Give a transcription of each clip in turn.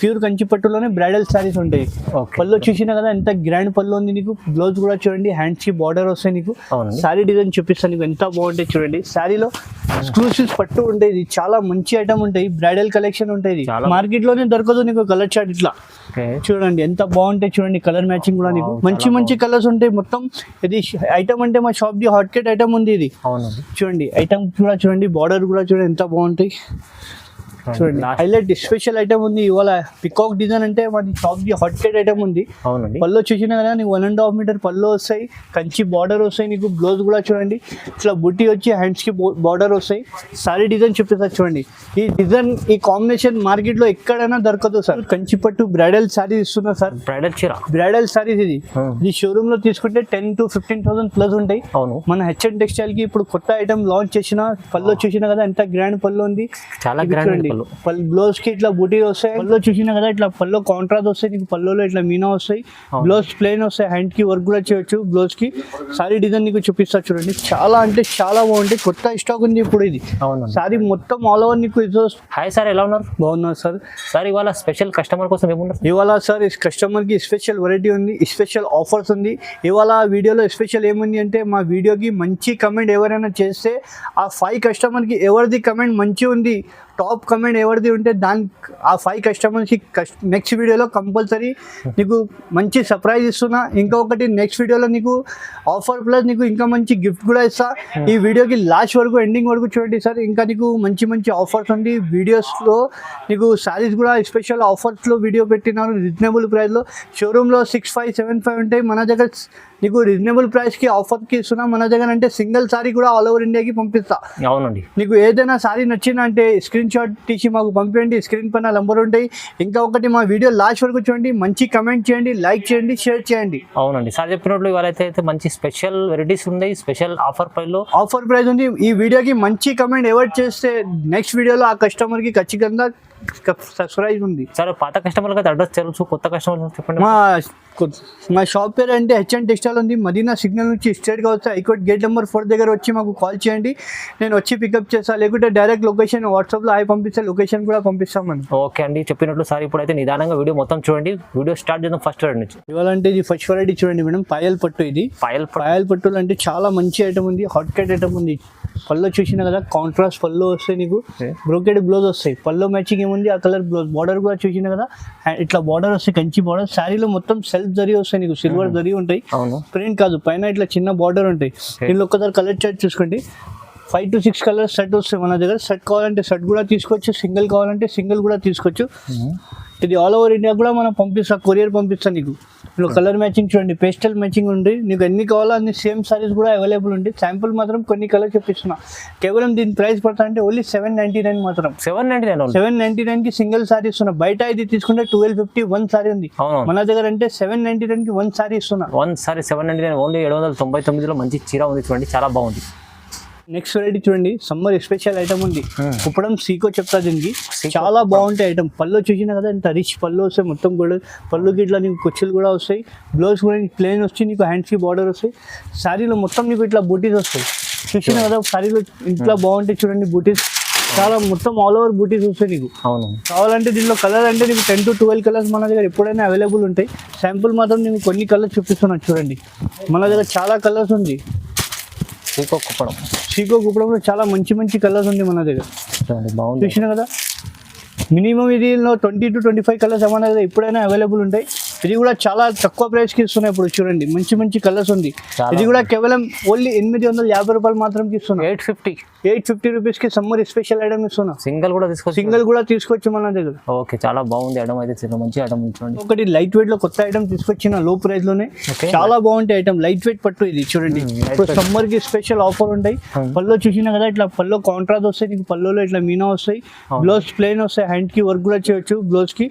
Pure Kanchi పట్టులోనే bridal saris ఉంటాయి. పళ్ళు చూసినా కదా ఎంత గ్రాండ్ పళ్ళు ఉంది. నీకు బ్లౌజ్ కూడా చూడండి, హ్యాండ్స్ కి బార్డర్ వస్తాయి. నీకు సారీ డిజైన్ చూపిస్తాను నీకు ఎంత బాగుంటాయి చూడండి. సారీలో ఎక్స్క్లూసివ్ పట్టు ఉంటాయి, చాలా మంచి ఐటమ్ ఉంటాయి, బ్రైడల్ కలెక్షన్ ఉంటాయి. మార్కెట్ లోనే దొరకదు నీకు కలర్ చార్ట్ ఇట్లా చూడండి ఎంత బాగుంటాయి చూడండి. కలర్ మ్యాచింగ్ కూడా నీకు మంచి మంచి కలర్స్ ఉంటాయి. మొత్తం ఇది ఐటమ్ అంటే మా shop the hot Kate item ఉంది. ఇది చూడండి ఐటమ్ కూడా చూడండి, బార్డర్ కూడా చూడండి ఎంత బాగుంటాయి చూడండి. హైలైట్ స్పెషల్ ఐటమ్ ఉంది ఇవాళ. పికాక్ డిజైన్ అంటే మన shop the hot Kate item ఉంది. పళ్ళు చూసినా కదా నీకు 1.5 మీటర్ పళ్ళు వస్తాయి, కంచి బార్డర్ వస్తాయి. నీకు బ్లౌజ్ కూడా చూడండి ఇట్లా బుట్టి వచ్చి హ్యాండ్స్ కి బార్డర్ వస్తాయి. సారీ డిజైన్ చూపిస్తారు చూడండి. ఈ డిజైన్ ఈ కాంబినేషన్ మార్కెట్ లో ఎక్కడైనా దొరకదు సార్. కంచి పట్టు బ్రైడల్ సారీ ఇస్తున్నా సార్. బ్రైడల్ సారీస్ ఇది షోరూమ్ లో తీసుకుంటే 10,000 to 15,000 ప్లస్ ఉంటాయి. మన హెచ్ఎన్ టెక్స్టైల్ కి ఇప్పుడు కొత్త ఐటమ్ లాంచ్ చేసిన. పళ్ళు చూసినా కదా ఎంత గ్రాండ్ పళ్ళు ఉంది, చాలా గ్రాండ్. బ్లౌజ్ కి ఇట్లా బూటీ వస్తాయి. పళ్ళు చూసినా కదా ఇట్లా పళ్ళు కాంట్రాస్ట్ వస్తాయి. నీకు పళ్ళులో ఇట్లా మీనా వస్తాయి, బ్లౌజ్ ప్లెయిన్ వస్తాయి. హ్యాండ్ కి వర్క్ కూడా చేయొచ్చు బ్లౌజ్ కి. సారీ డిజైన్ నీకు చూపిస్తా చూడండి. చాలా అంటే చాలా బాగుంటాయి. కొత్త స్టాక్ ఉంది ఇప్పుడు ఇది. సారీ మొత్తం ఆల్ ఓవర్ నీకు. హాయ్ సార్, ఎలా ఉన్నారు? బాగున్నారు సార్. సార్ ఇవాళ స్పెషల్ కస్టమర్ కోసం ఏమున్నారు? ఇవాళ సార్ కస్టమర్ కి స్పెషల్ వెరైటీ ఉంది, స్పెషల్ ఆఫర్స్ ఉంది. ఇవాళ వీడియోలో స్పెషల్ ఏముంది అంటే మా వీడియోకి మంచి కమెంట్ ఎవరైనా చేస్తే ఆ 5 కస్టమర్ కి ఎవరిది కమెంట్ మంచి ఉంది, టాప్ కమెంట్ ఎవరిది ఉంటే ఆ 5 కస్టమర్స్కి నెక్స్ట్ వీడియోలో కంపల్సరీ నీకు మంచి సర్ప్రైజ్ ఇస్తున్నా. ఇంకొకటి నెక్స్ట్ వీడియోలో నీకు ఆఫర్ ప్లస్ నీకు ఇంకా మంచి గిఫ్ట్ కూడా ఇస్తా. ఈ వీడియోకి లాస్ట్ వరకు ఎండింగ్ వరకు చూడండి సార్. ఇంకా నీకు మంచి మంచి ఆఫర్స్ ఉంది వీడియోస్లో. నీకు శారీస్ కూడా స్పెషల్ ఆఫర్స్లో వీడియో పెట్టినారు రీజనబుల్ ప్రైస్లో. షోరూంలో 6575 ఉంటాయి, మన దగ్గర నీకు రీజనబుల్ ప్రైస్కి ఆఫర్కి ఇస్తున్నా. మన దగ్గర అంటే సింగిల్ సారీ కూడా ఆల్ ఓవర్ ఇండియాకి పంపిస్తా. అవునండి. నీకు ఏదైనా సారీ నచ్చిందా అంటే స్క్రీన్ షాట్ తీసి మాకు పంపించండి. స్క్రీన్ పైన నంబర్ ఉంటాయి. ఇంకా ఒకటి మా వీడియో లాస్ట్ వరకు చూడండి, మంచి కమెంట్ చేయండి, లైక్ చేయండి, షేర్ చేయండి. అవునండి సార్ చెప్పినట్లు ఇవాళ అయితే మంచి స్పెషల్ వెరైటీస్ ఉన్నాయి. స్పెషల్ ఆఫర్ ప్రైస్ ఉంది. ఈ వీడియోకి మంచి కమెంట్ ఎవరు చేస్తే నెక్స్ట్ వీడియోలో ఆ కస్టమర్కి ఖచ్చితంగా సబ్స్క్రైబ్ ఉంది. సార్ పాత కస్టమర్కి అడ్రస్ తెలుసు, కొత్త కస్టమర్ చెప్పండి. మా షాప్ పేరు అంటే హెచ్ఎన్ టెక్స్టైల్ ఉంది. మదీనా సిగ్నల్ నుంచి స్ట్రైట్గా వస్తే హైకోర్ట్ గేట్ నెంబర్ 4 దగ్గర వచ్చి మాకు కాల్ చేయండి, నేను వచ్చి పికప్ చేస్తాను. లేకుంటే డైరెక్ట్ లొకేషన్ వాట్సాప్లో పంపిస్తే లొకేషన్ కూడా పంపిస్తామని. ఓకే అండి, చెప్పినట్లు సార్ ఇప్పుడైతే నిదానంగా వీడియో మొత్తం చూడండి. వీడియో స్టార్ట్ చేద్దాం ఫస్ట్ వెరైటీ నుంచి. ఇవాళంటే ఇది ఫస్ట్ వెరైటీ చూడండి మేడం, పాయల్ పట్టు. ఇది పాయల్ పట్టులు అంటే చాలా మంచి ఐటమ్ ఉంది, హాట్ కేట్ ఐటమ్ ఉంది. పళ్ళు చూసినా కదా కాంట్రాస్ట్ పళ్ళు వస్తాయి, నీకు బ్రోకెడ్ బ్లౌజ్ వస్తాయి. పళ్ళు మ్యాచింగ్ ఏముంది ఆ కలర్ బ్లౌజ్. బార్డర్ కూడా చూసినా కదా ఇట్లా బార్డర్ వస్తాయి, కంచి బార్డర్. శారీలో మొత్తం సెల్ఫ్ జరీ వస్తాయి, నీకు సిల్వర్ జరీ ఉంటాయి, ప్రింట్ కాదు. పైన ఇట్లా చిన్న బార్డర్ ఉంటాయి. దీనిలో ఒక్కసారి కలర్ చార్ట్ చూసుకోండి. 5 to 6 కలర్స్ సెట్ వస్తాయి మన దగ్గర. సెట్ కావాలంటే సెట్ కూడా తీసుకోవచ్చు, సింగిల్ కావాలంటే సింగిల్ కూడా తీసుకోవచ్చు. ఇది ఆల్ ఓవర్ ఇండియా కూడా మనం పంపిస్తాం, కొరియర్ పంపిస్తాం. నీకు ఇందులో కలర్ మ్యాచింగ్ చూడండి, పేస్టల్ మ్యాచింగ్ ఉంది. నీకు ఎన్ని కావాలో అన్ని సేమ్ సారీస్ కూడా అవైలబుల్ ఉంది. శాంపుల్ మాత్రం కొన్ని కలర్ చూపిస్తున్నా. కేవలం దీని ప్రైస్ పడతా అంటే ఓన్లీ 799 మాత్రం. 799 కి సింగిల్ సారీ ఇస్తున్నా. బయట ఇది తీసుకుంటే 1250 1 సారీ ఉంది. మన దగ్గర అంటే 799 కి 1 సారీ ఇస్తున్నా. 1 సారీ 799, ఓన్లీ 799లో మంచి చీర ఉంది చూడండి, చాలా బాగుంది. నెక్స్ట్ వెరైటీ చూడండి, సమ్మర్ స్పెషల్ ఐటమ్ ఉంది. కుప్పడం సీకో చెప్తా దీనికి. చాలా బాగుంటాయి ఐటమ్. పళ్ళు చూసినా కదా ఇంత రిచ్ పళ్ళు వస్తాయి. మొత్తం కూడా పళ్ళుకి ఇట్లా నీకు కుచ్చులు కూడా వస్తాయి. బ్లౌజ్ కూడా ప్లెయిన్ వచ్చి నీకు హ్యాండ్స్కి బార్డర్ వస్తాయి. శారీలో మొత్తం నీకు ఇట్లా బూటీస్ వస్తాయి. చూసినా కదా శారీలో ఇట్లా బాగుంటాయి చూడండి బూటీస్. చాలా మొత్తం ఆల్ ఓవర్ బూటీస్ వస్తాయి నీకు. కావాలంటే దీనిలో కలర్ అంటే నీకు 10 to 12 కలర్స్ మన దగ్గర ఎప్పుడైనా అవైలబుల్ ఉంటాయి. శాంపుల్ మాత్రం నేను కొన్ని కలర్స్ చూపిస్తున్నాను చూడండి. మన దగ్గర చాలా కలర్స్ ఉంది. సీకో కుప్పడంలో చాలా మంచి మంచి కలర్స్ ఉంది మన దగ్గర. చూసినా కదా మినిమం ఇది 20 to 25 కలర్స్ మన దగ్గర ఎప్పుడైనా అవైలబుల్ ఉంటాయి. ఇది కూడా చాలా తక్కువ ప్రైస్కి ఇస్తున్నాయి. ఇప్పుడు చూడండి మంచి మంచి కలర్స్ ఉంది. ఇది కూడా కేవలం ఓన్లీ 850 రూపాయలు మాత్రం ఇస్తున్నా. 850 రూపీస్కి సమ్మర్ స్పెషల్ ఐటమ్ ఇస్తున్నా. సింగిల్ కూడా తీసుకోవచ్చు మన దగ్గర. ఓకే, చాలా బాగుంది ఐటమ్ అయితే, మంచి ఐటమ్ చూడండి. ఒకటి లైట్ వెయిట్ లో కొత్త ఐటమ్ తీసుకొచ్చిన లో ప్రైస్ లోనే. చాలా బాగుంటాయి ఐటమ్, లైట్ వెయిట్ పట్టు. ఇది చూడండి ఇప్పుడు సమ్మర్ కి స్పెషల్ ఆఫర్ ఉంటాయి. పళ్ళు చూసినా కదా ఇట్లా పళ్ళు కాంట్రాస్ట్ వస్తాయి. నీకు పళ్ళులో ఇట్లా మీనా వస్తాయి, బ్లౌజ్ ప్లెయిన్ వస్తాయి, హ్యాండ్ కి వర్క్ కూడా చేయొచ్చు బ్లౌజ్ కి.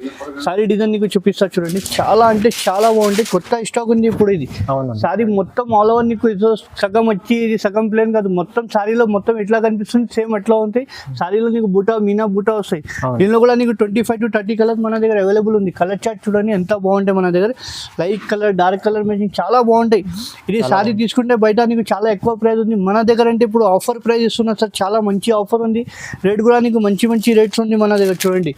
సారీ డిజైన్ నీకు చూపిస్తా చూడండి. చాలా అంటే చాలా బాగుంటాయి. కొత్త స్టాక్ ఉంది ఇప్పుడు ఇది. సారీ మొత్తం ఆల్ ఓవర్ నీకు సగం వచ్చి ఇది సగం ప్లేన్ కాదు, మొత్తం సారీలో మొత్తం ఇట్లా కనిపిస్తుంది, సేమ్ ఎట్లా ఉంటాయి. సారీలో నీకు బూటా మీనా బూటా వస్తాయి. దీనిలో కూడా నీకు 25 to 30 కలర్స్ మన దగ్గర అవైలబుల్ ఉంది. కలర్ చార్ట్ చూడండి ఎంత బాగుంటాయి మన దగ్గర. Light colour, dark colour matching చాలా బాగుంటాయి. ఇది సారీ తీసుకుంటే బయట నీకు చాలా ఎక్కువ ప్రైస్ ఉంది. మన దగ్గర అంటే ఇప్పుడు ఆఫర్ ప్రైస్ ఇస్తున్నా సార్. చాలా మంచి ఆఫర్ ఉంది. రేట్ కూడా నీకు మంచి మంచి రేట్స్ ఉంది మన దగ్గర చూడండి.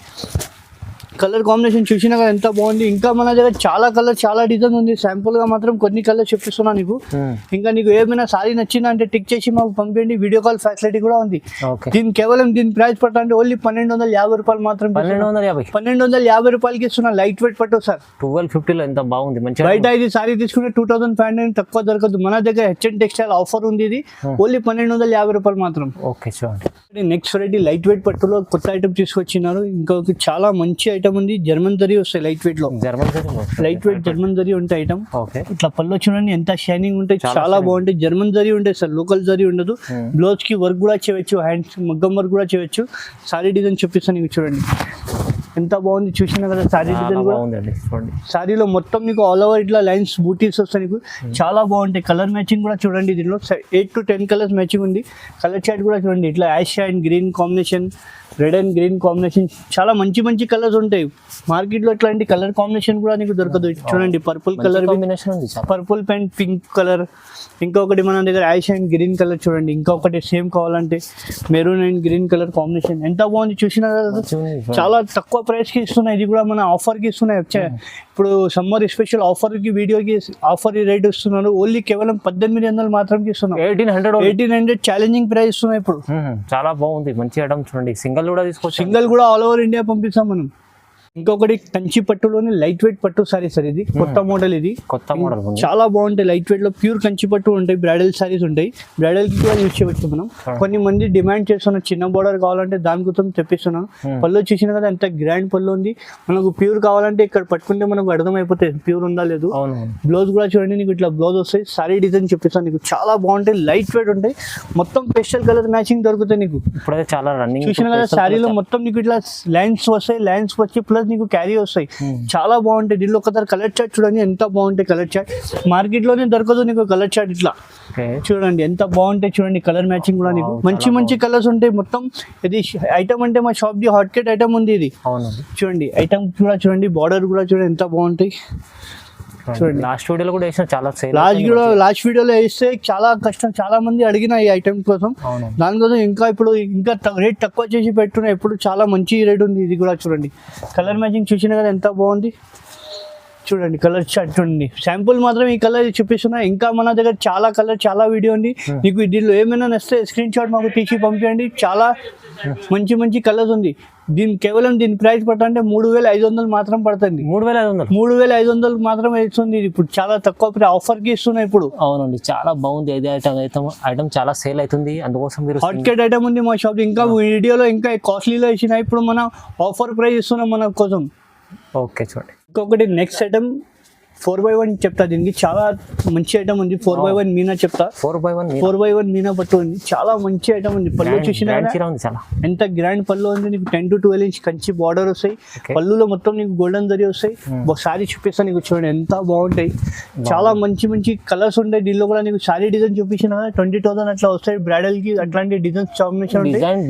కలర్ కాంబినేషన్ చూసినా కదా ఎంత బాగుంది. ఇంకా మన దగ్గర చాలా కలర్ చాలా డిజైన్ ఉంది. శాంపుల్ గా మాత్రం కొన్ని కలర్ చూపిస్తున్నా నీకు. ఇంకా నీకు ఏమైనా సారీ నచ్చిందా అంటే టిక్ చేసి మాకు పంపించండి. వీడియో కాల్ ఫెసిలిటీ కూడా ఉంది. దీని కేవలం దీని ప్రైస్ పట్టు అంటే ఓన్లీ 1250 రూపాయలు మాత్రం. 1250 రూపాయలకి ఇస్తున్నా. లైట్ వెయిట్ పట్టు సార్. 1250 లో ఎంత బాగుంది. మంచిగా బయట ఇది సారీ తీసుకుంటే 2500 తక్కువ దొరకదు. మన దగ్గర హెచ్ఎన్ టెక్స్టైల్ ఆఫర్ ఉంది. ఇది ఓన్లీ 1250 రూపాయలు మాత్రం. ఓకే చూడండి. నెక్స్ట్ వెరైటీ లైట్ వెయిట్ పట్టులో కొత్త ఐటమ్ తీసుకొచ్చినారు. ఇంకొక చాలా మంచి ఐటమ్ ఉంది. జర్మన్ జరీ వస్తాయి లైట్ వెయిట్ లో. లైట్ వెయిట్ జర్మన్ జరీ ఉంటాయి ఐటమ్. ఇట్లా పళ్ళు చూడండి ఎంత షైనింగ్ ఉంటాయి. చాలా బాగుంటాయి. జర్మన్ జరీ ఉంటాయి సార్, లోకల్ జరీ ఉండదు. బ్లౌజ్ కి వర్క్ కూడా చేయవచ్చు, హ్యాండ్స్ మగ్గం వర్క్ కూడా చేయవచ్చు. సారీ డిజైన్ చూపిస్తాను నీకు చూడండి ఎంత బాగుంది. చూసినా కదా సారీ డిజైన్ కూడా. సారీలో మొత్తం నీకు ఆల్ ఓవర్ ఇట్లా లైన్స్ బూటీస్ వస్తాయి నీకు. చాలా బాగుంటాయి. కలర్ మ్యాచింగ్ కూడా చూడండి. దీనిలో 8 to 10 కలర్స్ మ్యాచింగ్ ఉంది. కలర్ చార్ట్ కూడా చూడండి. ఇట్లా ash and green combination, red and green combination, చాలా మంచి మంచి కలర్స్ ఉంటాయి. మార్కెట్ లో ఇట్లాంటి కలర్ కాంబినేషన్ కూడా నీకు దొరకదు. చూడండి purple colour, purple and pink colour. ఇంకొకటి మన దగ్గర యాష్ అండ్ గ్రీన్ కలర్ చూడండి. ఇంకొకటి సేమ్ కావాలంటే maroon and green colour combination ఎంత బాగుంది. చూసినా కదా చాలా తక్కువ ప్రైస్ కి ఇస్తున్నాయి. ఇది కూడా మన ఆఫర్ కి ఇస్తున్నాయి. ఇప్పుడు సమ్మర్ స్పెషల్ ఆఫర్ కి వీడియోకి ఆఫర్ రేట్ ఇస్తున్నారు. ఓన్లీ కేవలం 1800 మాత్రం ఇస్తున్నాం. 1800 ఛాలెంజింగ్ ప్రైస్ ఇస్తున్నాయి ఇప్పుడు. చాలా బాగుంది. మంచి ఐటమ్ చూడండి. సింగల్ కూడా తీసుకోవచ్చు. సింగల్ కూడా ఆల్ ఓవర్ ఇండియా పంపిస్తాం మనం. ఇంకొకటి కంచి పట్టులోనే లైట్ వెయిట్ పట్టు సారీ సార్. ఇది కొత్త మోడల్. ఇది కొత్త మోడల్ చాలా బాగుంటాయి. లైట్ వెయిట్ లో ప్యూర్ కంచి పట్టు ఉంటాయి. బ్రైడల్ సారీస్ ఉంటాయి. బ్రైడల్ కి కూడా యూజ్ చేయవచ్చు మనం. కొన్ని మంది డిమాండ్ చేస్తున్నాం చిన్న బోర్డర్ కావాలంటే దానికోసం తెప్పిస్తున్నాం. పళ్ళు చూసిన కదా ఎంత గ్రాండ్ పళ్ళు ఉంది. మనకు ప్యూర్ కావాలంటే ఇక్కడ పట్టుకుంటే మనకు అర్థమైపోతుంది ప్యూర్ ఉందా లేదు. బ్లౌజ్ కూడా చూడండి నీకు ఇట్లా బ్లౌజ్ వస్తాయి. సారీ డిజైన్ చూపిస్తాను నీకు. చాలా బాగుంటాయి. లైట్ వెయిట్ ఉంటాయి. మొత్తం పేస్టల్ కలర్ మ్యాచింగ్ దొరుకుతాయి నీకు. ఇప్పుడైతే చాలా రన్నింగ్ చూసిన కదా సారీలో మొత్తం నీకు ఇట్లా లైన్స్ వస్తాయి. లైన్స్ వచ్చి ప్లస్ నీకు క్యారీ వస్తాయి. చాలా బాగుంటాయి. దీనిలో ఒకసారి కలర్ చార్ట్ చూడండి ఎంత బాగుంటాయి. కలర్ చార్ట్ మార్కెట్ లోనే దొరకదు నీకు. కలర్ చార్ట్ ఇట్లా చూడండి ఎంత బాగుంటాయి. చూడండి కలర్ మ్యాచింగ్ కూడా నీకు మంచి మంచి కలర్స్ ఉంటాయి. మొత్తం ఇది ఐటమ్ అంటే మా shop the hot Kate item ఉంది. ఇది చూడండి ఐటమ్ కూడా చూడండి. బార్డర్ కూడా చూడండి ఎంత బాగుంటాయి. చూడండి లాస్ట్ వీడియోలో కూడా వేసిన చాలా లాస్ట్ వీడియోలో వేస్తే చాలా కష్టం. చాలా మంది అడిగిన ఈ ఐటమ్ కోసం. దానికోసం ఇంకా ఇప్పుడు ఇంకా రేట్ తక్కువ చేసి పెట్టున్నా. ఇప్పుడు చాలా మంచి రేట్ ఉంది. ఇది కూడా చూడండి కలర్ మ్యాచింగ్ చూసినా కదా ఎంత బాగుంది. చూడండి కలర్ చార్ట్ చూడండి. శాంపుల్ మాత్రం ఈ కలర్ చూపిస్తున్నా. ఇంకా మన దగ్గర చాలా కలర్ చాలా వీడియో ఉంది. మీకు దీనిలో ఏమైనా నచ్చితే స్క్రీన్ షాట్ మాకు తీసి పంపించండి. చాలా మంచి మంచి కలర్స్ ఉంది. కేవలం దీని ప్రైస్ పట్టంటే 3500 మాత్రం పడుతుంది. 3500 మాత్రం ఇస్తుంది. ఇప్పుడు చాలా తక్కువ ఆఫర్ కి ఇస్తున్నాయి ఇప్పుడు. అవునండి చాలా బాగుంది. ఐటమ్ చాలా సేల్ అవుతుంది. అందుకోసం మీరు హాట్ కేట్ ఐటమ్ ఉంది మా షాప్. ఇంకా వీడియోలో ఇంకా కాస్ట్లీలో ఇచ్చిన ఇప్పుడు మనం ఆఫర్ ప్రైస్ ఇస్తున్నాం మన కోసం. ఓకే చూడండి. ఇంకొకటి నెక్స్ట్ ఐటమ్ 4x1 చెప్తా. దీనికి చాలా మంచి ఐటమ్ ఉంది. 4x1 మీనా చెప్తా. 4x1 మీనా పట్టు ఉంది. చాలా మంచి ఐటమ్ ఉంది. పళ్ళు చూసినా ఎంత గ్రాండ్ పళ్ళు ఉంది నీకు. 10 to 12 ఇంచ్ కంచి బార్డర్ వస్తాయి. పళ్ళులో మొత్తం నీకు గోల్డెన్ జరీ వస్తాయి. సారీ చూపిస్తాను నీకు చూడండి ఎంత బాగుంటాయి. చాలా మంచి మంచి కలర్స్ ఉంటాయి. దీనిలో కూడా నీకు సారీ డిజైన్ చూపించిన 20,000 అట్లా వస్తాయి. బ్రైడల్ కి అట్లాంటి డిజైన్స్ కాంబినేషన్ ఉంటాయి.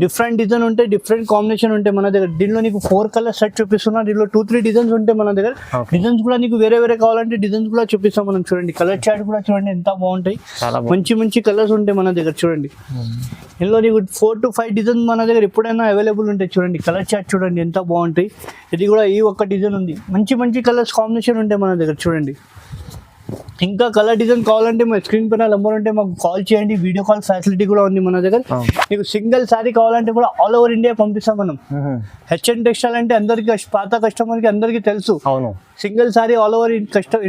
డిఫరెంట్ డిజైన్ ఉంటాయి. డిఫరెంట్ కాంబినేషన్ ఉంటాయి మన దగ్గర. దీనిలో నీకు 4 కలర్ సెట్ చూపిస్తున్నా. దీనిలో 2-3 డిజైన్స్ ఉంటాయి మన దగ్గర. డిజైన్స్ కూడా నీకు వేరే కావాలంటే డిజైన్స్ కూడా చూపిస్తాం మనం. చూడండి కలర్ చార్ట్ కూడా చూడండి ఎంత బాగుంటాయి. మంచి మంచి కలర్స్ ఉంటాయి మన దగ్గర. చూడండి ఇందులో నీకు 4 to 5 డిజైన్స్ మన దగ్గర ఎప్పుడైనా అవైలబుల్ ఉంటాయి. చూడండి కలర్ చార్ట్ చూడండి ఎంత బాగుంటాయి. ఇది కూడా ఈ ఒక్క డిజైన్ ఉంది. మంచి మంచి కలర్స్ కాంబినేషన్ ఉంటాయి మన దగ్గర. చూడండి ఇంకా కలర్ డిజైన్ కావాలంటే మా స్క్రీన్ పైన నెంబర్ ఉంటే మాకు కాల్ చేయండి. వీడియో కాల్ ఫెసిలిటీ కూడా ఉంది మన దగ్గర. మీకు సింగిల్ సారీ కావాలంటే కూడా ఆల్ ఓవర్ ఇండియా పంపిస్తాం మనం. హెచ్ఎన్ టెక్స్టైల్ అంటే అందరికి పాత కస్టమర్ కి అందరికి తెలుసు. సింగిల్ సారీ ఆల్ ఓవర్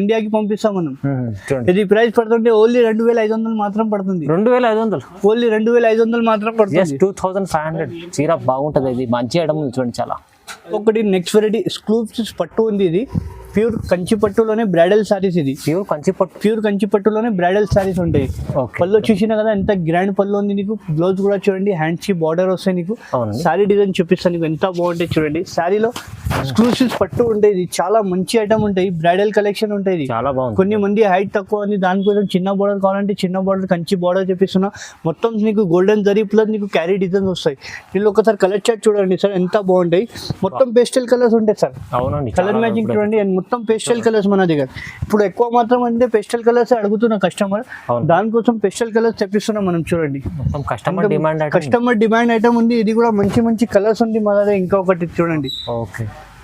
ఇండియాకి పంపిస్తాం మనం. ఇది ప్రైస్ పడుతుంటే ఓన్లీ 2500 మాత్రం పడుతుంది. 2500 ఓన్లీ 2500 మాత్రం పడుతుంది. 2500 చీర బాగుంటది. ఇది మంచి ఐటమ్ చూడండి చాలా. ఒకటి నెక్స్ట్ వెరైటీ ఎక్స్క్లూసివ్ పట్టు ఉంది. ఇది ప్యూర్ కంచి పట్టులోనే బ్రైడల్ సారీస్. ఇది ప్యూర్ కంచి పట్టులోనే బ్రైడల్ సారీస్ ఉంటాయి. పళ్ళు చూసినా కదా ఎంత గ్రాండ్ పళ్ళు ఉంది నీకు. బ్లౌజ్ కూడా చూడండి హ్యాండ్స్ కి బార్డర్ వస్తాయి నీకు. సారీ డిజైన్ చూపిస్తాను నీకు ఎంత బాగుంటాయి. చూడండి సారీలో ఎక్స్క్లూసివ్ పట్టు ఉంటాయి. ఇది చాలా మంచి ఐటమ్ ఉంటాయి. బ్రైడల్ కలెక్షన్ ఉంటాయి. చాలా బాగుంది. కొన్ని మంది హైట్ తక్కువ ఉంది దానికోసం చిన్న బార్డర్ కావాలంటే చిన్న బార్డర్ కంచి బార్డర్ చూపిస్తున్నా. మొత్తం నీకు గోల్డెన్ జరీ ప్లస్ నీకు క్యారీ డిజైన్స్ వస్తాయి. దీనిలో ఒకసారి కలర్ చార్ట్ చూడండి సార్ ఎంత బాగుంటాయి. మొత్తం పేస్టల్ కలర్స్ ఉంటాయి సార్. కలర్ మ్యాచింగ్ చూడండి. మొత్తం పేస్టల్ కలర్స్ మన దగ్గర. ఇప్పుడు ఎక్కువ మాత్రం అంటే పేస్టల్ కలర్స్ అడుగుతున్న కస్టమర్. దానికోసం పేస్టల్ కలర్స్ తెప్పిస్తున్నాం మనం. చూడండి కస్టమర్ డిమాండ్ ఐటమ్ ఉంది. ఇది కూడా మంచి మంచి కలర్స్ ఉంది మన దగ్గర. ఇంకా ఒకటి చూడండి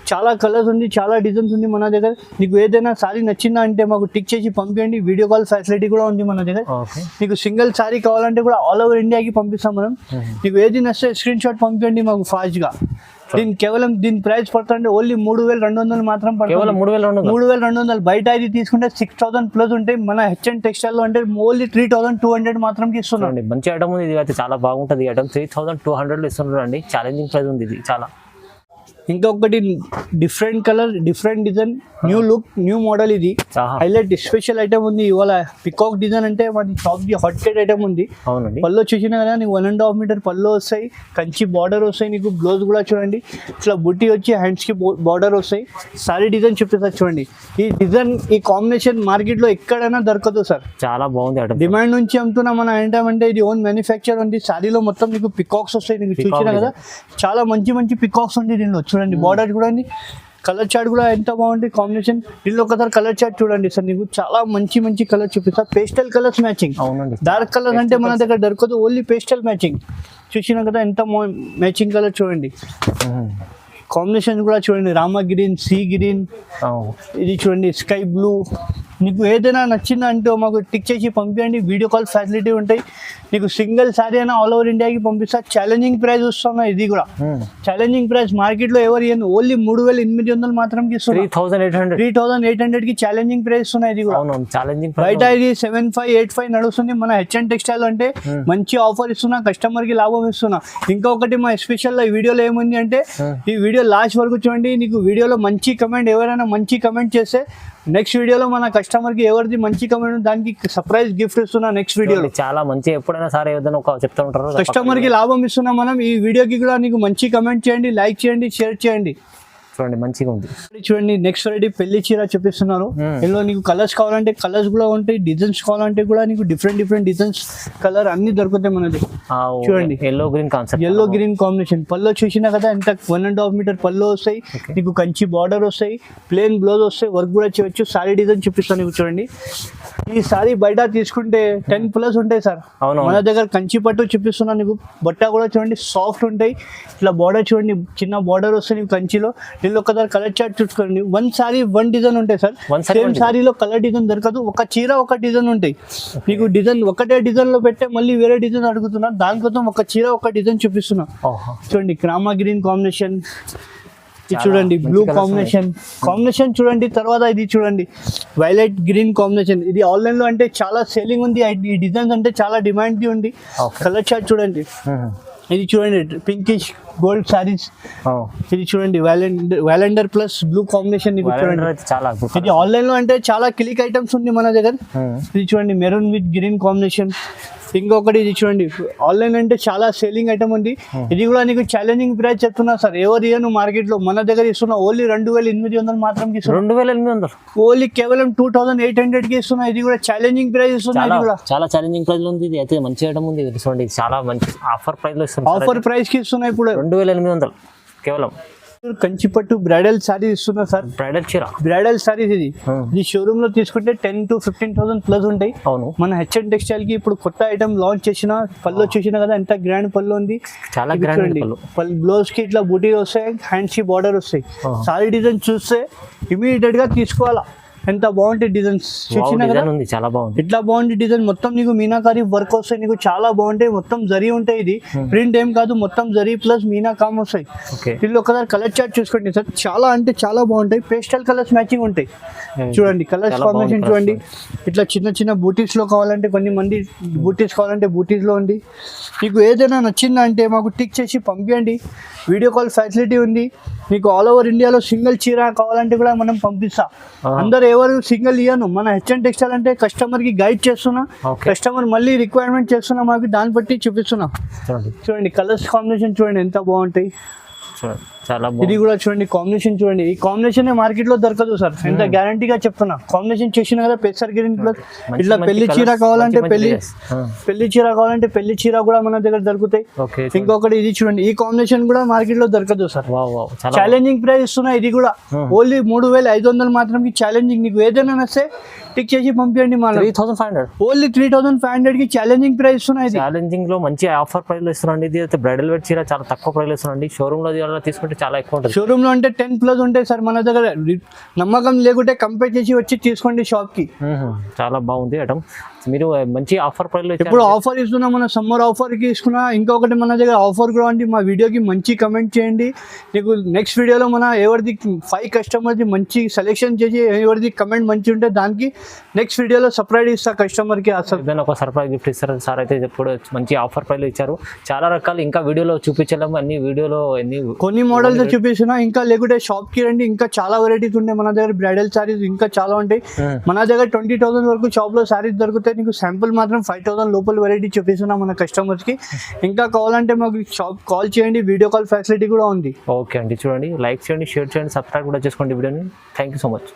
చాలా కలర్స్ ఉంది, చాలా డిజైన్స్ ఉంది మన దగ్గర. నీకు ఏదైనా సారీ నచ్చిందా అంటే మాకు టిక్ చేసి పంపించండి. వీడియో కాల్ ఫెసిలిటీ కూడా ఉంది మన దగ్గర. ఓకే. నీకు సింగిల్ సారీ కావాలంటే కూడా ఆల్ ఓవర్ ఇండియాకి పంపిస్తాం మనం. నీకు ఏది నచ్చితే స్క్రీన్ షాట్ పంపించండి మాకు ఫాస్ట్గా. దీని ప్రైస్ పడుతుంది ఓన్లీ 3,200 మాత్రం కేవలం 3,200. బయట ఇది తీసుకుంటే 6,000 ప్లస్ ఉంటాయి. మన హెచ్ఎన్ టెక్స్టైల్ లో అంటే ఓన్లీ 3,200 మాత్రం ఇస్తున్నాం. మంచి ఐటమ్ ఉంది, ఇది అయితే చాలా బాగుంటుంది. ఈ ఐటమ్ 3,200 ఇస్తున్నారు అండి. ఛాలెంజింగ్ ప్రైస్ ఉంది ఇది చాలా. ఇంకొకటి different colour, different design, new look, new model. ఇది హైలైట్ స్పెషల్ ఐటమ్ ఉంది ఇవాళ. పికాక్ డిజైన్ అంటే మన shop the hot Kate item ఉంది. అవునండి. పళ్ళు చూసినా కదా నీకు 1.5 మీటర్ పళ్ళు వస్తాయి, కంచి బార్డర్ వస్తాయి. నీకు బ్లౌజ్ కూడా చూడండి ఇట్లా బుట్టి వచ్చి హ్యాండ్స్ కి బార్డర్ వస్తాయి. సారీ డిజైన్ చూపిస్తారు చూడండి. ఈ డిజైన్, ఈ కాంబినేషన్ మార్కెట్ లో ఎక్కడైనా దొరకదు సార్. చాలా బాగుంది ఐటమ్. డిమాండ్ నుంచి అమ్ముతున్నా మన ఏంటంటే ఇది ఓన్ మ్యానుఫ్యాక్చర్ ఉంది. సారీలో మొత్తం నీకు పికాక్స్ వస్తాయి. నీకు చూసినా కదా చాలా మంచి మంచి పికాక్స్ ఉంది దీనిలో. చూడండి బార్డర్ చూడండి, కలర్ చార్ట్ కూడా ఎంత బాగుంది కాంబినేషన్. దీనిలో ఒకసారి కలర్ చార్ట్ చూడండి సార్. నీకు చాలా మంచి మంచి కలర్ చూపిస్తా. Pastel colours matching. అవునండి. డార్క్ కలర్ అంటే మన దగ్గర దొరకదు, ఓన్లీ పేస్టల్ మ్యాచింగ్. చూసినా కదా ఎంత మ్యాచింగ్ కలర్ చూడండి. కాంబినేషన్ కూడా చూడండి, రామా గ్రీన్, సీ గ్రీన్, ఇది చూడండి స్కై బ్లూ. నీకు ఏదైనా నచ్చిందా అంటే మాకు టిక్ చేసి పంపించండి. వీడియో కాల్ ఫెసిలిటీ ఉంటాయి. నీకు సింగిల్ సారీ అయినా ఆల్ ఓవర్ ఇండియాకి పంపిస్తా. ఛాలెంజింగ్ ప్రైస్ వస్తున్నా. ఇది కూడా ఛాలెంజింగ్ ప్రైస్. మార్కెట్ లో ఎవరు ఇవ్వను, ఓన్లీ 3,800 మాత్రం ఇస్తున్నా. 3,800 కి ఛాలెంజింగ్ ప్రైస్ ఇస్తున్నా. ఇది కూడా బయట ఇది 7,585 నడుస్తుంది. మన హెచ్ఎన్ టెక్స్టైల్ అంటే మంచి ఆఫర్ ఇస్తున్నా, కస్టమర్ కి లాభం ఇస్తున్నా. ఇంకొకటి మా స్పెషల్ ఈ వీడియోలో ఏముంది అంటే, ఈ వీడియో లాస్ట్ వరకు చూడండి. నీకు వీడియోలో మంచి కమెంట్, ఎవరైనా మంచి కమెంట్ చేస్తే నెక్స్ట్ వీడియోలో మన కస్టమర్ కి ఎవరిది మంచి కమెంట్ దానికి సర్ప్రైజ్ గిఫ్ట్ ఇస్తున్నా. నెక్స్ట్ వీడియోలో చాలా మంచి, ఎప్పుడైనా సరే ఏదైనా ఒక చెప్తా ఉంటారు, కస్టమర్ కి లాభం ఇస్తున్నాం మనం. ఈ వీడియోకి కూడా నీకు మంచి కమెంట్ చేయండి, లైక్ చేయండి, షేర్ చేయండి. చూడండి మంచిగా ఉంది. చూడండి నెక్స్ట్ వెరైటీ పెళ్లి చీర చూపిస్తున్నారు. ఇందులో నీకు కలర్స్ కావాలంటే కలర్స్ కూడా ఉంటాయి, డిజైన్స్ కావాలంటే కూడా నీకు డిఫరెంట్ డిజైన్స్, కలర్ అన్ని దొరుకుతాయి మనది. చూడండి yellow green concept, yellow green combination. పళ్ళు చూసినా కదా ఎంత 1.5 మీటర్ పళ్ళు వస్తాయి. నీకు కంచి బార్డర్ వస్తాయి, ప్లేన్ బ్లౌజ్ వస్తాయి, వర్క్ కూడా చేయొచ్చు. సారీ డిజైన్ చూపిస్తాను నీకు చూడండి. ఈ సారీ బయట తీసుకుంటే 10 ప్లస్ ఉంటాయి సార్. మన దగ్గర కంచి పట్టు చూపిస్తున్నా నీకు. బట్ట కూడా చూడండి సాఫ్ట్ ఉంటాయి. ఇట్లా బార్డర్ చూడండి, చిన్న బార్డర్ వస్తాయి నీకు కంచిలో. దీనిలో ఒకసారి కలర్ చార్ట్ చూసుకోండి. 1 సారీ 1 డిజైన్ ఉంటాయి సార్. సేమ్ సారీలో కలర్ డిజైన్ దొరకదు. ఒక చీర ఒక డిజైన్ ఉంటాయి. నీకు డిజైన్ ఒకటే డిజైన్ లో పెట్టే మళ్ళీ వేరే డిజైన్ అడుగుతున్నా, దానికోసం ఒక చీర ఒక డిజైన్ చూపిస్తున్నా. చూడండి రామా గ్రీన్ కాంబినేషన్, చూడండి బ్లూ కాంబినేషన్ చూడండి. తర్వాత ఇది చూడండి వైలెట్ గ్రీన్ కాంబినేషన్. ఇది ఆన్లైన్ లో అంటే చాలా సేలింగ్ ఉంది. ఈ డిజైన్స్ అంటే చాలా డిమాండ్ ఉంది. కలర్ చార్ట్ చూడండి. ఇది చూడండి పింకిష్ గోల్డ్ సారీస్. ఇది చూడండి వ్యాలెండర్ ప్లస్ బ్లూ కాంబినేషన్. ఇది చూడండి ఇది ఆన్లైన్ లో అంటే చాలా క్లిక్ ఐటమ్స్ ఉంది మన దగ్గర. ఇది చూడండి మెరూన్ విత్ గ్రీన్ కాంబినేషన్. ఇంకొకటి ఇది చూడండి ఆన్లైన్ అంటే చాలా సేలింగ్ ఐటమ్ ఉంది. ఇది కూడా నీకు ఛాలెంజింగ్ ప్రైస్ చెప్తున్నా సార్. ఎవరు ఇయ్యను మార్కెట్ లో, మన దగ్గర ఇస్తున్నా ఓన్లీ 2,800 మాత్రం. 2,800 ఓన్లీ కేవలం 2,800 కి ఇస్తున్నా. ఇది కూడా ఛాలెంజింగ్ ప్రైస్ ఇస్తున్నా. ఇది కూడా చాలా ఛాలెంజింగ్ ప్రైస్ ఉంది. ఇది అయితే మంచి ఐటమ్ ఉంది. చూడండి చాలా మంచి ఆఫర్ ప్రైస్ లో ఇస్తున్నా. ఆఫర్ ప్రైస్ కి ఇస్తున్నా ఇప్పుడు 2,800 కేవలం. కంచిపట్టు బ్రైడల్ సారీ ఇస్తున్నా సార్. బ్రైడల్ సారీస్ ఇది షోరూమ్ లో తీసుకుంటే 10,000 to 15,000 ప్లస్ ఉంటాయి. అవును. మన హెచ్ఎన్ టెక్స్టైల్ కి ఇప్పుడు కొత్త ఐటమ్ లాంచ్ చేసిన. పళ్ళు చూసినా కదా ఎంత గ్రాండ్ పళ్ళు ఉంది. చాలా గ్రాండ్ పళ్ళు. బ్లౌజ్ కి ఇట్లా బూటీ వస్తాయి, హ్యాండ్స్ కి బార్డర్ వస్తాయి. సారీ డిజైన్ చూస్తే ఇమీడియట్ గా తీసుకోవాలా. ఎంత బాగుంటాయి డిజైన్స్. చూసినా కదా చాలా బాగుంది. ఇట్లా బాగుంది డిజైన్. మొత్తం నీకు మీనాకారి వర్క్ వస్తాయి. నీకు చాలా బాగుంటాయి. మొత్తం జరీ ఉంటాయి. ఇది ప్రింట్ ఏం కాదు, మొత్తం జరీ ప్లస్ మీనా కామ్ వస్తాయి. వీళ్ళు ఒకసారి కలర్ చార్ట్ చూసుకోండి సార్. చాలా అంటే చాలా బాగుంటాయి. పేస్టల్ కలర్స్ మ్యాచింగ్ ఉంటాయి. చూడండి కలర్స్ కాంబినేషన్ చూడండి. ఇట్లా చిన్న బూటీస్ లో కావాలంటే, కొన్ని మంది బూటీస్ కావాలంటే బూటీస్ లో ఉంది. మీకు ఏదైనా నచ్చిందా అంటే మాకు టిక్ చేసి పంపించండి. వీడియో కాల్ ఫెసిలిటీ ఉంది. మీకు ఆల్ ఓవర్ ఇండియాలో సింగిల్ చీర కావాలంటే కూడా మనం పంపిస్తాం. అందరు ఎవరు సింగిల్ ఇయ్యను. మన హెచ్ఎన్ టెక్స్టైల్ అంటే కస్టమర్ కి గైడ్ చేస్తున్నా. కస్టమర్ మళ్ళీ రిక్వైర్మెంట్ చేస్తున్నా, మాకు దాన్ని బట్టి చూపిస్తున్నా. చూడండి కలర్స్ కాంబినేషన్ చూడండి ఎంత బాగుంటాయి. చాలా ఇది కూడా చూడండి కాంబినేషన్ చూడండి. ఈ కాంబినేషన్ మార్కెట్ లో దొరకదు సార్. ఎంత గ్యారంటీగా చెప్తున్నా. కాంబినేషన్ చూసినా కదా పెసర్ గ్రీన్ ప్లస్ ఇట్లా పెళ్లి చీర కావాలంటే పెళ్లి చీర కూడా మన దగ్గర దొరుకుతాయి. ఇంకొకటి ఇది చూడండి. ఈ కాంబినేషన్ కూడా మార్కెట్ లో దొరకదు సార్. ఛాలెంజింగ్ ప్రైస్ ఇస్తున్నా. ఇది కూడా ఓన్లీ 3,500 మాత్రం ఛాలెంజింగ్. నీకు ఏదైనా నచ్చే టిక్ చేసి పంపించండి. 3,500 ఓన్లీ 3,500 కి ఛాలెంజింగ్ ప్రైస్ ఇస్తున్నా. ఛాలెంజింగ్ లో మంచి ఆఫర్ ప్రైస్ లో ఇస్తున్నాండి. ఇది అయితే బ్రైడల్ వేర్ చీర చాలా తక్కువ ప్రైస్ లో ఇస్తున్నాండి. షోరూమ్ లో తీసుకుంటే అంటే చాలా ఎక్కువ ఉంటుంది. షోరూమ్ లో అంటే 10+ ఉంటాయి సార్ మన దగ్గర. నమ్మకం లేకుంటే కంపేర్ చేసి వచ్చి తీసుకోండి షాప్ కి. చాలా బాగుంది ఐటమ్. మీరు మంచి ఆఫర్ ప్రైస్ లో ఇప్పుడు ఆఫర్ ఇస్తున్నా, మన సమ్మర్ ఆఫర్ కి ఇస్తున్నా. ఇంకొకటి మన దగ్గర ఆఫర్ కూడా ఉంది. మా వీడియోకి మంచి కమెంట్ చేయండి. నీకు నెక్స్ట్ వీడియోలో మన ఎవరిది 5 కస్టమర్ది మంచి సెలెక్షన్ చేసి ఎవరిది కమెంట్ మంచి ఉంటే దానికి నెక్స్ట్ వీడియోలో సపరేట్ ఇస్తా కస్టమర్ కి. అసలు ఏదైనా ఒక సర్ప్రైజ్ గిఫ్ట్ ఇస్తారు సార్. అయితే ఇప్పుడు మంచి ఆఫర్ ప్రైస్ లో ఇచ్చారు. చాలా రకాలు ఇంకా వీడియోలో చూపించలేము, అన్ని వీడియోలో కొన్ని మోడల్స్ చూపిస్తున్నా. ఇంకా లేకుంటే షాప్ కి రండి, ఇంకా చాలా వెరైటీస్ ఉంటాయి మన దగ్గర. బ్రైడల్ సారీస్ ఇంకా చాలా ఉంటాయి మన దగ్గర. 20,000 వరకు షాప్ లో సారీస్ దొరుకుతాయి. నీకు శాంపుల్ మాత్రం 5,000 లోపల వెరైటీ చూపిస్తున్నా మన కస్టమర్స్ కి. ఇంకా కావాలంటే మాకు షాప్ కాల్ చేయండి, వీడియో కాల్ ఫెసిలిటీ కూడా ఉంది. ఓకే అండి, చూడండి, లైక్ చేయండి, షేర్ చేయండి, సబ్స్క్రైబ్ కూడా చేసుకోండి వీడియోని. Thank you so much.